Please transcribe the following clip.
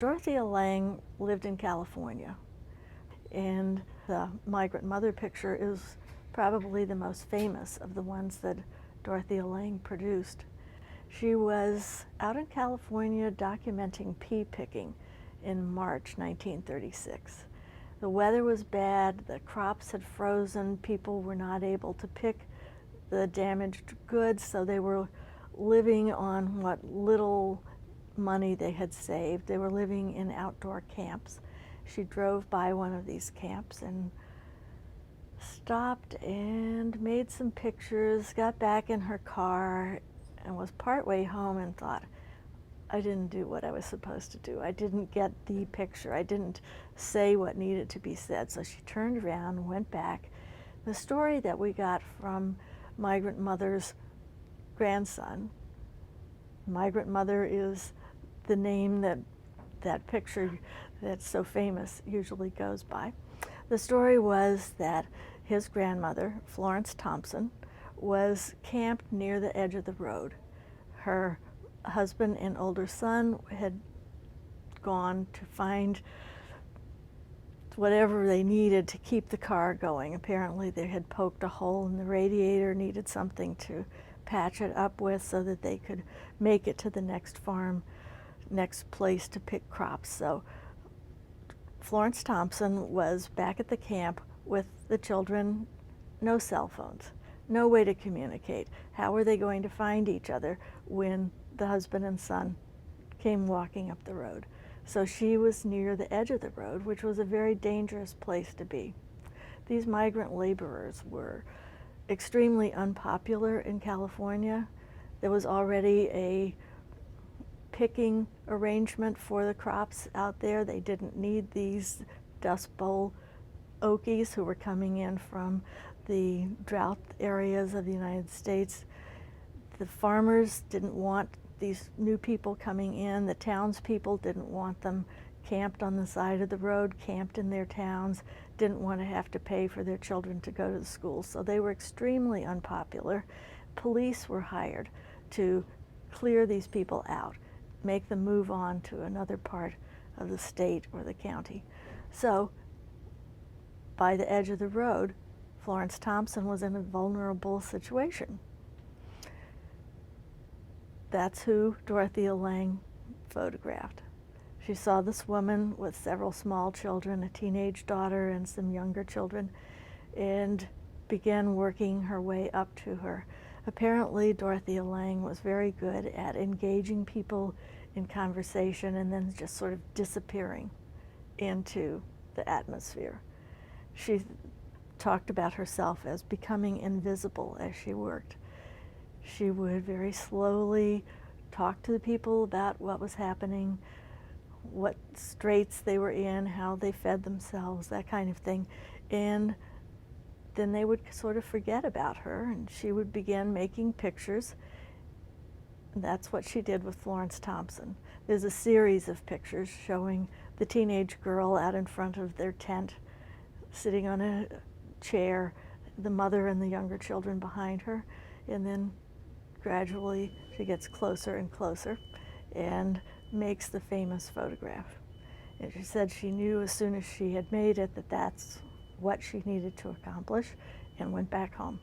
Dorothea Lange lived in California, and the Migrant Mother picture is probably the most famous of the ones that Dorothea Lange produced. She was out in California documenting pea picking in March 1936. The weather was bad, the crops had frozen, people were not able to pick the damaged goods, so they were living on what little money they had saved. They were living in outdoor camps. She drove by one of these camps and stopped and made some pictures, got back in her car, and was partway home and thought, I didn't do what I was supposed to do. I didn't get the picture. I didn't say what needed to be said. So she turned around and went back. The story that we got from Migrant Mother's grandson, Migrant Mother is the name that that picture that's so famous usually goes by. The story was that his grandmother, Florence Thompson, was camped near the edge of the road. Her husband and older son had gone to find whatever they needed to keep the car going. Apparently they had poked a hole in the radiator, needed something to patch it up with so that they could make it to the next farm, next place to pick crops. So Florence Thompson was back at the camp with the children, no cell phones, no way to communicate. How were they going to find each other when the husband and son came walking up the road? So she was near the edge of the road, which was a very dangerous place to be. These migrant laborers were extremely unpopular in California. There was already a picking arrangement for the crops out there. They didn't need these Dust Bowl Okies who were coming in from the drought areas of the United States. The farmers didn't want these new people coming in. The townspeople didn't want them camped on the side of the road, camped in their towns, didn't want to have to pay for their children to go to the schools. So they were extremely unpopular. Police were hired to clear these people out, make them move on to another part of the state or the county. So by the edge of the road, Florence Thompson was in a vulnerable situation. That's who Dorothea Lange photographed. She saw this woman with several small children, a teenage daughter and some younger children, and began working her way up to her. Apparently, Dorothea Lange was very good at engaging people in conversation and then just sort of disappearing into the atmosphere. She talked about herself as becoming invisible as she worked. She would very slowly talk to the people about what was happening, what straits they were in, how they fed themselves, that kind of thing. And then they would sort of forget about her, and she would begin making pictures. And that's what she did with Florence Thompson. There's a series of pictures showing the teenage girl out in front of their tent, sitting on a chair, the mother and the younger children behind her, and then gradually she gets closer and closer and makes the famous photograph. And she said she knew as soon as she had made it that that's what she needed to accomplish, and went back home.